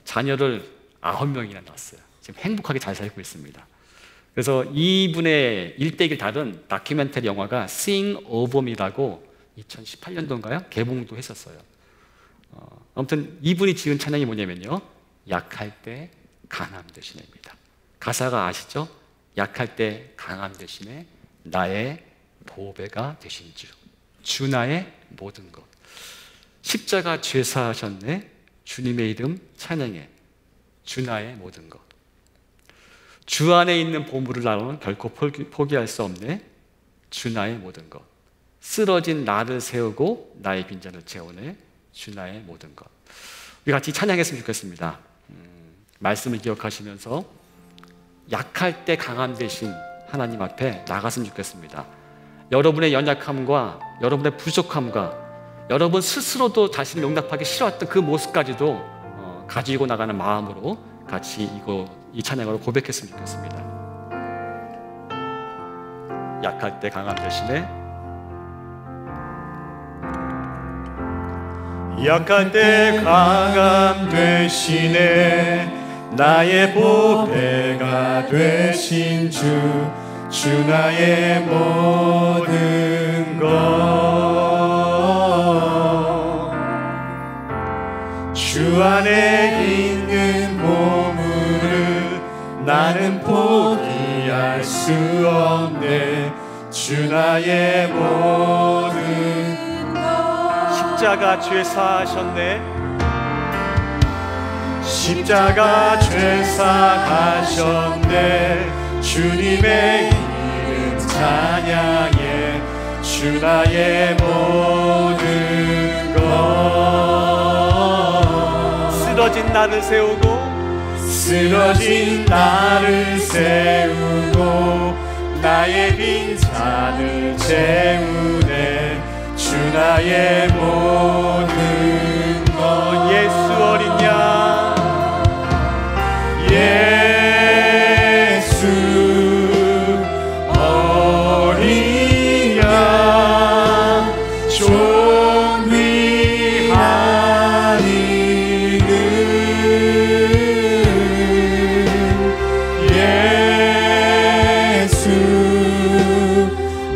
자녀를 9명이나 낳았어요. 지금 행복하게 잘 살고 있습니다. 그래서 이분의 일대기를 다룬 다큐멘터리 영화가 Sing of Me라고 2018년도인가요? 개봉도 했었어요. 아무튼 이분이 지은 찬양이 뭐냐면요, 약할 때 강함 되시네입니다. 가사가 아시죠? 약할 때 강함 되시네, 나의 보배가 되신 주 나의 모든 것. 십자가 죄사하셨네, 주님의 이름 찬양해, 주 나의 모든 것. 주 안에 있는 보물을 나는 결코 포기할 수 없네, 주 나의 모든 것. 쓰러진 나를 세우고 나의 빈잔을 채우네, 주 나의 모든 것. 우리 같이 찬양했으면 좋겠습니다. 말씀을 기억하시면서 약할 때 강함 되신 하나님 앞에 나갔으면 좋겠습니다. 여러분의 연약함과 여러분의 부족함과 여러분 스스로도 자신을 용납하기 싫어했던 그 모습까지도 가지고 나가는 마음으로 같이 이 찬양으로 고백했으면 좋겠습니다. 약할 때 강함 되시네, 약할 때 강함 되시네, 나의 보배가 되신 주 나의 모든 것. 주 안에 있는 보물을 나는 포기할 수 없네, 주 나의 모든 것. 십자가 죄사하셨네, 십자가 죄사하셨네, 주님의 이름 찬양해, 주 나의 모든 것. 쓰러진 나를 세우고 쓰러진 나를 세우고 나의 빈잔을 채우네. 주 나의 모든 것. 예수 어린 양, 예수 어린 양, 존귀한 이름, 예수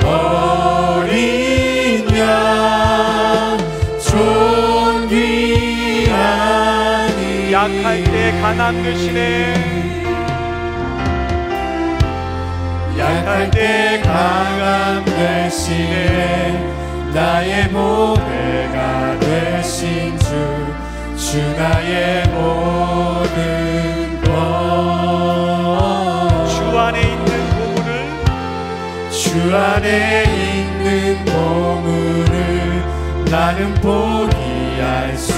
어린 양, 존귀한 이름. 약할 때 강함 되시네. 약할 때 강함 되시네. 나의 보배가 되신 주, 주 나의 모든 것. 주 안에 있는 보물을, 주 안에 있는 보물을 나는 포기할 수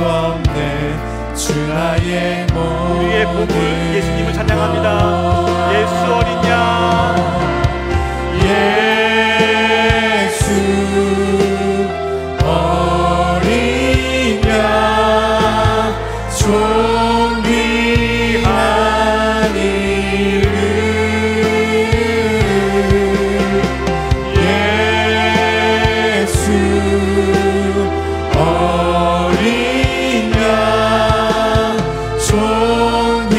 없네. 주 나의 모든 우리의 보물 예수님을 찬양합니다. 예수 어린 양, 예수 어린 양, 존귀한 이름, 예수 어린 양, 존귀한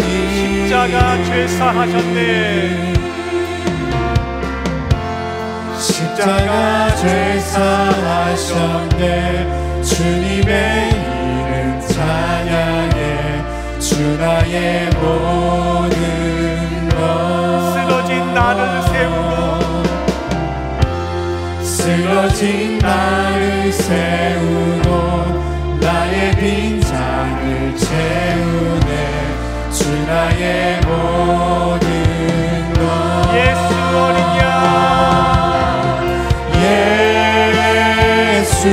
이름. 십자가 죄사하셨네. 십자가 죄사하셨네. 주님의 이름 찬양해. 주 나의 모든 것. 쓰러진 나를 세우고, 쓰러진 나를 세우고 나의 빈잔을 채우네. 주 나의 모든 것. 예수 어린 양, 예수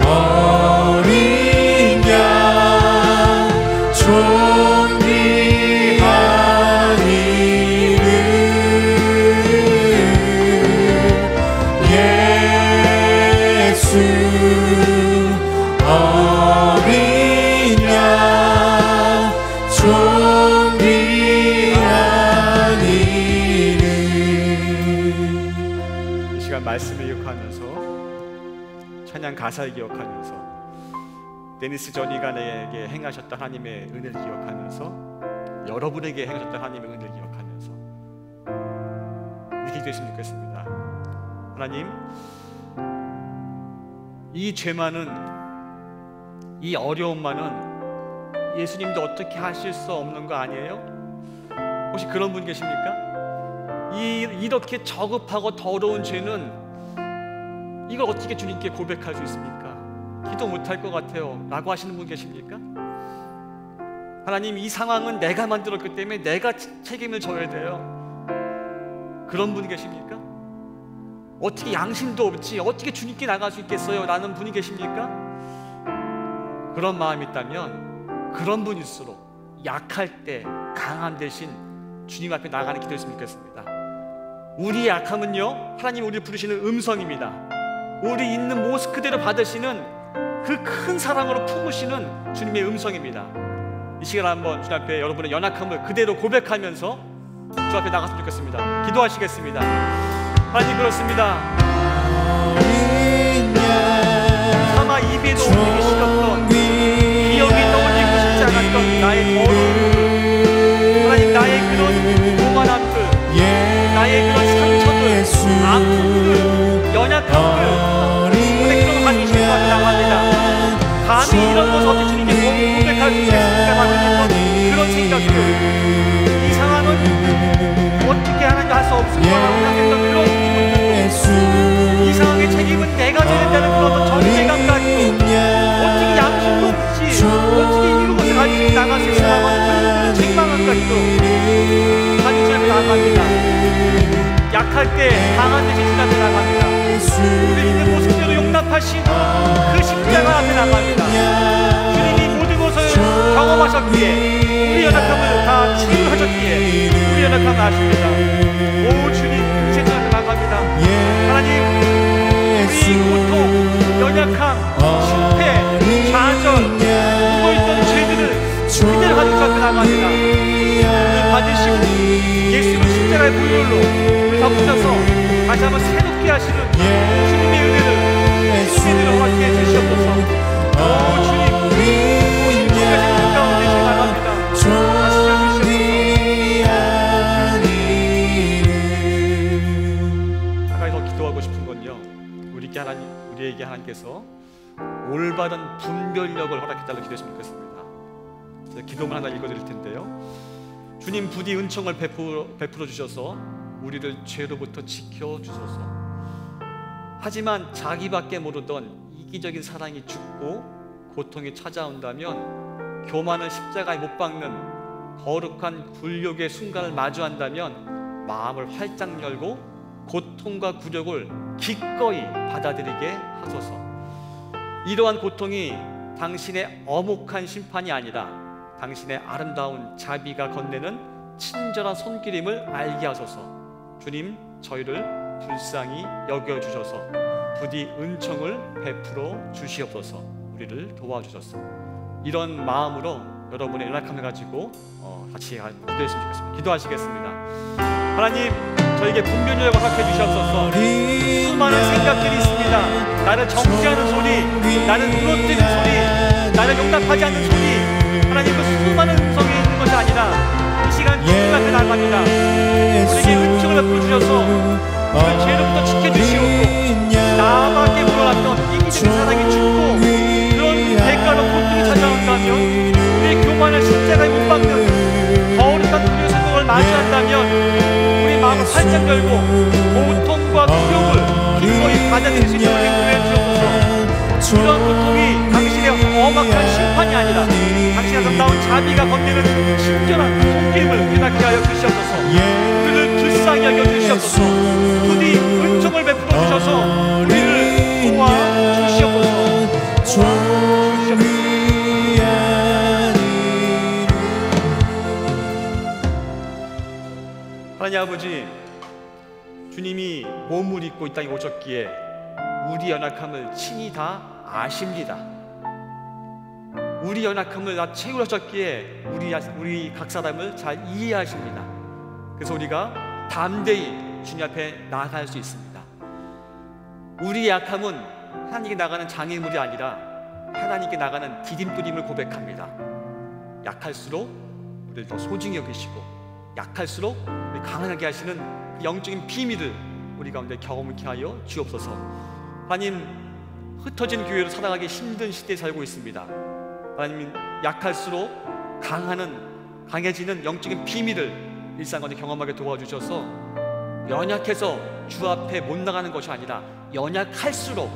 어린 양, 존귀한 이름, 예수 어린 양, 존귀한 이름. 이 시간 말씀을 기억하면서, 찬양 가사를 기억하면서, 데니스 저니가 내게 행하셨던 하나님의 은혜를 기억하면서, 여러분에게 행하셨던 하나님의 은혜를 기억하면서 이렇게 기도했으면 좋겠습니다. 하나님, 이 죄만은, 이 어려움만은 예수님도 어떻게 하실 수 없는 거 아니에요? 혹시 그런 분 계십니까? 이렇게 저급하고 더러운 죄는 이걸 어떻게 주님께 고백할 수 있습니까? 기도 못할 것 같아요 라고 하시는 분 계십니까? 하나님, 이 상황은 내가 만들었기 때문에 내가 책임을 져야 돼요. 그런 분 계십니까? 어떻게 양심도 없지 어떻게 주님께 나갈 수 있겠어요? 라는 분이 계십니까? 그런 마음이 있다면 그런 분일수록 약할 때 강함 대신 주님 앞에 나가는 기도였으면 좋겠습니다. 우리의 약함은요, 하나님이 우리를 부르시는 음성입니다. 우리 있는 모습 그대로 받으시는 그 큰 사랑으로 품으시는 주님의 음성입니다. 이 시간 한번 주님 앞에 여러분의 연약함을 그대로 고백하면서 주 앞에 나갔으면 좋겠습니다. 기도하시겠습니다. 하나님, 그렇습니다. 차마 입에도 올리기 싫었던, 기억이 떠올리고 싶지 않았던 나의 더러움, 하나님, 나의 그런 오만함들, 나의 그런 상처들, 아픔들, 연약함들, 오늘 그런 하나님 주님 앞에 나갑니다. 감히 이런 것을 어떻게 주님께 고백할 수 있겠습니까? 하는 그런 생각들, 이 상황은 어떻게 하는지 할 수 없을 거라고 생각했던 그런 기분들도, 이 상황의 책임은 내가 져야 된다는 그런 전제감까지도, 어떻게 양심도 없지 어떻게 이런 것을 가지고 나갈 수 있을까 하는 그런 책망감까지도 하나님 주님 앞에 나갑니다. 약할 때 강한 대신 주님 앞에 나갑니다. 우리 있는 모습대로 용납하신 그 십자가 앞에 나갑니다. 주님이 모든 것을 경험하셨기에, 우리 연약함을 다 치유하셨기에 우리 연약함을 아십니다. 오 주님, 그 세상을 나갑니다. 하나님, 우리 고통, 연약함, 실패, 좌절, 숨어있던 죄들을 그대로 가지고 나갑니다. 오늘 받으시고 예수를 십자가의 보혈로 우리 덮으셔서 다시 한번 새롭게 하시는 주님의 은혜를 허락해 주시옵소서. 오 주님, 우리가 지금 가운데 나갑니다. 한 가지 더 기도하고 싶은 건요, 우리에게 하나님께서 올바른 분별력을 허락해달라고 기도했으면 좋겠습니다. 제가 기도문 하나 읽어드릴 텐데요. 주님 부디 은총을 베풀어 주셔서 우리를 죄로부터 지켜주소서. 하지만 자기밖에 모르던 이기적인 사랑이 죽고 고통이 찾아온다면, 교만을 십자가에 못 박는 거룩한 굴욕의 순간을 마주한다면 마음을 활짝 열고 고통과 굴욕을 기꺼이 받아들이게 하소서. 이러한 고통이 당신의 엄혹한 심판이 아니라 당신의 아름다운 자비가 건네는 친절한 손길임을 알게 하소서. 주님, 저희를 불쌍히 여겨주셔서 부디 은총을 베풀어 주시옵소서. 우리를 도와주셔서. 이런 마음으로 여러분의 연약함을 가지고 같이 기도했으면 좋겠습니다. 기도하시겠습니다. 하나님, 저에게 분별력을 허락해 주시옵소서. 수많은 생각들이 있습니다. 나를 정죄하는 소리, 나를 무너뜨리는 소리, 나를 용납하지 않는 소리, 하나님, 그 수많은 음성이 있는 것이 아니라 이 시간 주님 앞에 나갑니다. 우리에게 은총을 베풀어 주셔서 그 죄로부터 지켜주시옵고, 나밖에 몰랐던 이기적인 사랑이 죽고 그런 대가로 고통이 찾아온다면, 우리의 교만을 십자가에 못 박는 거룩한 불의의 성공을 마주한다면 우리 마음을 활짝 열고 고통과 굴욕을 기꺼이 받아들일 수 있도록 인도해 주옵소서. 이런 고통이 당신의 엄악한 심판이 아니라 당신의 아름다운 자비가 건네는 친절한 손길을 깨닫게 하여 주시옵소서. 그를 불쌍히 여겨 주시옵소서. 부디 은총을 베풀어 주셔서 우리를 도와 주시옵소서. 하나님 아버지, 주님이 몸을 입고 이 땅에 오셨기에 우리 연약함을 친히 다 아십니다. 우리 연약함을 다 채우셨기에 우리 각 사람을 잘 이해하십니다. 그래서 우리가 담대히 주님 앞에 나아갈 수 있습니다. 우리의 약함은 하나님께 나가는 장애물이 아니라 하나님께 나가는 디딤돌임을 고백합니다. 약할수록 우리를 더 소중히 여기시고, 약할수록 우리 강하게 하시는 영적인 비밀을 우리 가운데 경험케 하여 주옵소서. 하나님, 흩어진 교회로 살아가기 힘든 시대에 살고 있습니다. 하나님, 약할수록 강해지는 영적인 비밀을 일상 가운데 경험하게 도와주셔서 연약해서 주 앞에 못 나가는 것이 아니라 연약할수록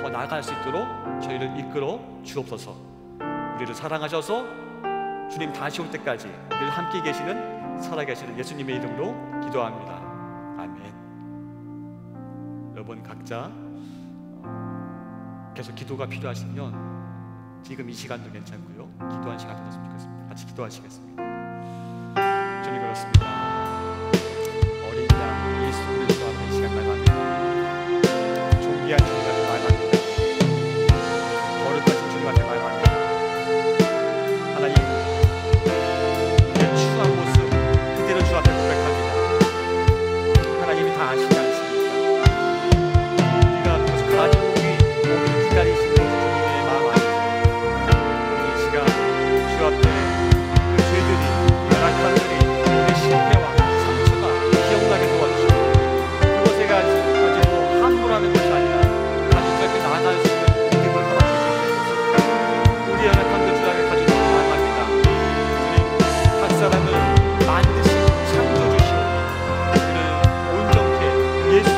더 나아갈 수 있도록 저희를 이끌어 주옵소서. 우리를 사랑하셔서 주님 다시 올 때까지 늘 함께 계시는 살아계시는 예수님의 이름으로 기도합니다. 아멘. 여러분 각자 계속 기도가 필요하시면 지금 이 시간도 괜찮고요, 기도한 시간 되었으면 좋겠습니다. 같이 기도하시겠습니다. 주님, 그렇습니다. 어린 양 예수 그리스도 앞에 이 시간 나갑니다. 존귀한 주님 앞에 나갑니다. 거룩하신 주님 앞에 나갑니다. 하나님, 우리의 추한 모습 그대로 주 앞에 고백합니다. 하나님이 다 아시지 않습니까? 우리가 그것을 가지고 오기를 기다리시는 것이 주님의 마음 아니십니까? 이 시간 주 앞에 그 죄들이, 연약함들이, 우리의 실패와 상처가 기억나게 도와주시고, 그것에 가지고 함부라는 것이 아니라 가지고 이렇게 나아갈 수 있는 믿음을 허락해 주시옵소서. 우리 연약함들 주 앞에 가지고 나아갑니다. 주님, 각 사람을 만드신 창조주시오. 그를 온전케 예수